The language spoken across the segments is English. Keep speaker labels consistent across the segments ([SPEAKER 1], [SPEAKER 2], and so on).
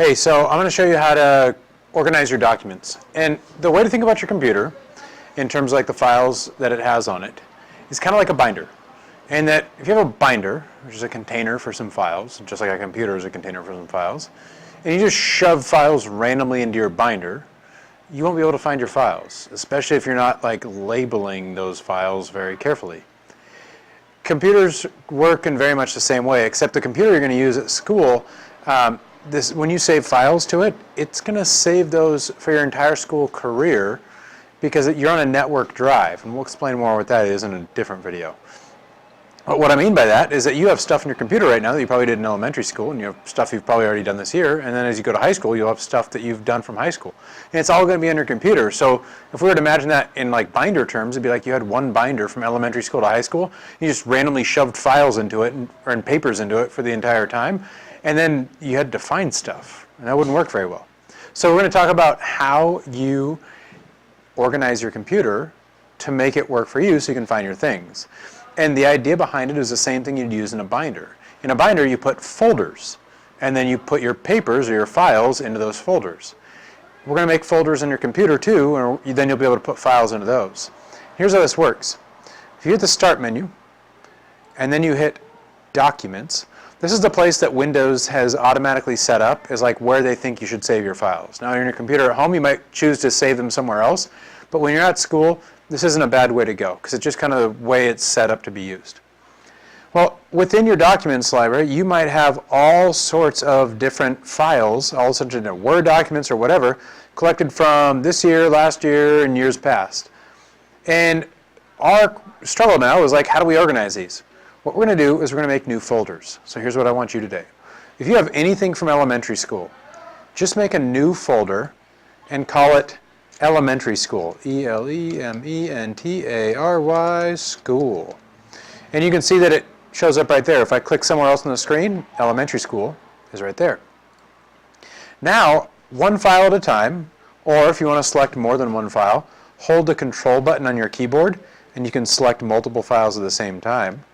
[SPEAKER 1] Hey, so I'm going to show you how to organize your documents. And the way to think about your computer, in terms of like the files that it has on it, is kind of like a binder. And that if you have a binder, which is a container for some files, just like a computer is a container for some files, and you just shove files randomly into your binder, you won't be able to find your files, especially if you're not like labeling those files very carefully. Computers work in very much the same way, except the computer you're going to use at school, when you save files to it, it's going to save those for your entire school career because you're on a network drive, and we'll explain more what that is in a different video. But what I mean by that is that you have stuff in your computer right now that you probably did in elementary school, and you have stuff you've probably already done this year, and then as you go to high school, you'll have stuff that you've done from high school. And it's all going to be on your computer. So if we were to imagine that in like binder terms, it'd be like you had one binder from elementary school to high school, you just randomly shoved files into it and papers into it for the entire time, and then you had to find stuff, and that wouldn't work very well. So we're going to talk about how you organize your computer to make it work for you so you can find your things. And the idea behind it is the same thing you'd use in a binder. In a binder, you put folders, and then you put your papers or your files into those folders. We're going to make folders in your computer too, and then you'll be able to put files into those. Here's how this works. If you hit the Start menu, and then you hit Documents, this is the place that Windows has automatically set up as like where they think you should save your files. Now, in your computer at home, you might choose to save them somewhere else, but when you're at school, this isn't a bad way to go because it's just kind of the way it's set up to be used. Well, within your documents library, you might have all sorts of different files, all sorts of different Word documents or whatever, collected from this year, last year, and years past. And our struggle now is like, how do we organize these? What we're going to do is we're going to make new folders. So here's what I want you to do. If you have anything from elementary school, just make a new folder and call it Elementary School, E-L-E-M-E-N-T-A-R-Y, School. And you can see that it shows up right there. If I click somewhere else on the screen, Elementary School is right there. Now, one file at a time, or if you want to select more than one file, hold the Control button on your keyboard, and you can select multiple files at the same time.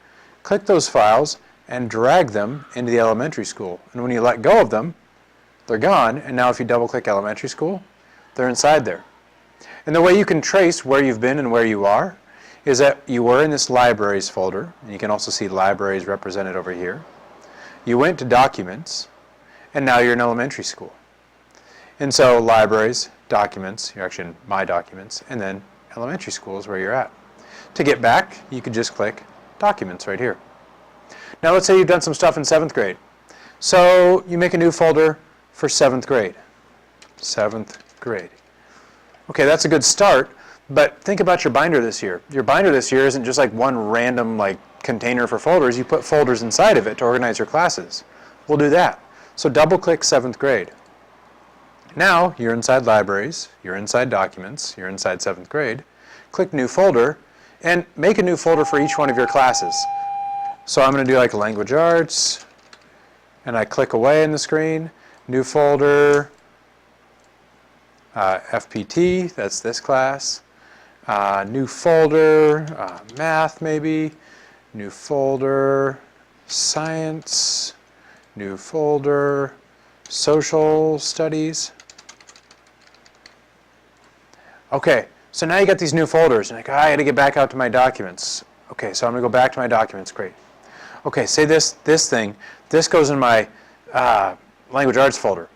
[SPEAKER 1] Click those files and drag them into the Elementary School. And when you let go of them, they're gone. And now if you double-click Elementary School, they're inside there. And the way you can trace where you've been and where you are is that you were in this Libraries folder, and you can also see Libraries represented over here. You went to Documents, and now you're in Elementary School. And so Libraries, Documents, you're actually in My Documents, and then Elementary School is where you're at. To get back, you could just click Documents right here. Now let's say you've done some stuff in 7th grade. So you make a new folder for 7th grade. 7th grade. Okay, that's a good start, but think about your binder this year. Your binder this year isn't just like one random like container for folders. You put folders inside of it to organize your classes. We'll do that. So double click 7th grade. Now you're inside Libraries, you're inside Documents, you're inside 7th grade. Click New Folder and make a new folder for each one of your classes. So I'm going to do like Language Arts, and I click away in the screen, New Folder, FPT, that's this class, new folder, math maybe, new folder, science, new folder, social studies. Okay, so now you got these new folders, and like, I got to get back out to my documents. Okay, so I'm going to go back to my documents, great. Okay, say this thing, this goes in my Language Arts folder.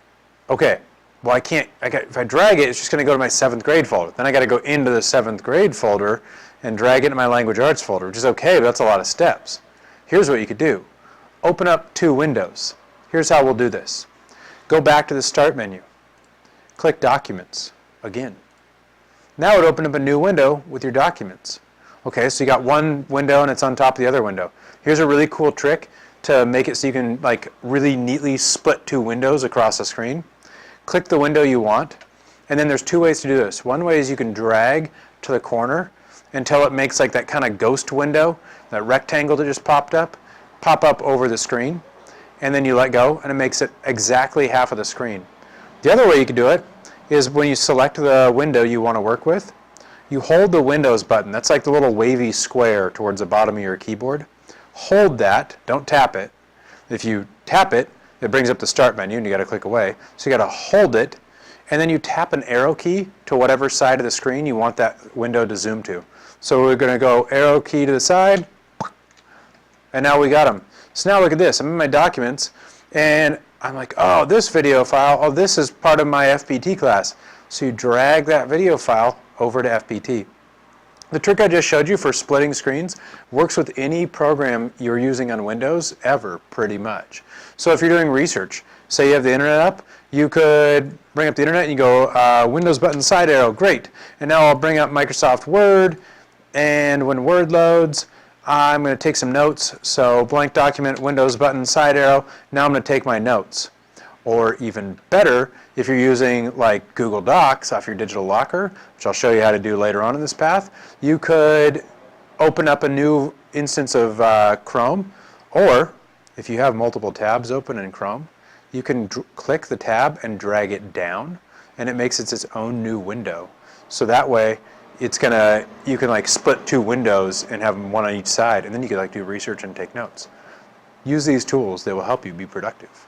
[SPEAKER 1] Okay. Well, if I drag it, it's just going to go to my 7th grade folder. Then I got to go into the 7th grade folder and drag it into my Language Arts folder, which is okay, but that's a lot of steps. Here's what you could do. Open up 2 windows. Here's how we'll do this. Go back to the Start menu. Click Documents again. Now it opened up a new window with your documents. Okay, so you got one window and it's on top of the other window. Here's a really cool trick to make it so you can like really neatly split 2 windows across the screen. Click the window you want, and then there's 2 ways to do this. One way is you can drag to the corner until it makes like that kind of ghost window, that rectangle that just popped up, pop up over the screen, and then you let go, and it makes it exactly half of the screen. The other way you can do it is when you select the window you want to work with, you hold the Windows button. That's like the little wavy square towards the bottom of your keyboard. Hold that, don't tap it. If you tap it, it brings up the start menu and you got to click away. So you got to hold it, and then you tap an arrow key to whatever side of the screen you want that window to zoom to. So we're going to go arrow key to the side, and now we got them. So now look at this. I'm in my documents, and I'm like, oh, this video file, oh, this is part of my FPT class. So you drag that video file over to FPT. The trick I just showed you for splitting screens works with any program you're using on Windows ever, pretty much. So if you're doing research, say you have the internet up, you could bring up the internet and you go Windows button side arrow, great. And now I'll bring up Microsoft Word, and when Word loads, I'm going to take some notes. So blank document, Windows button side arrow, now I'm going to take my notes. Or even better, if you're using like Google Docs off your digital locker, which I'll show you how to do later on in this path, you could open up a new instance of Chrome, or if you have multiple tabs open in Chrome, you can click the tab and drag it down, and it makes it its own new window. So that way, you can like split two windows and have them one on each side, and then you can like do research and take notes. Use these tools; they will help you be productive.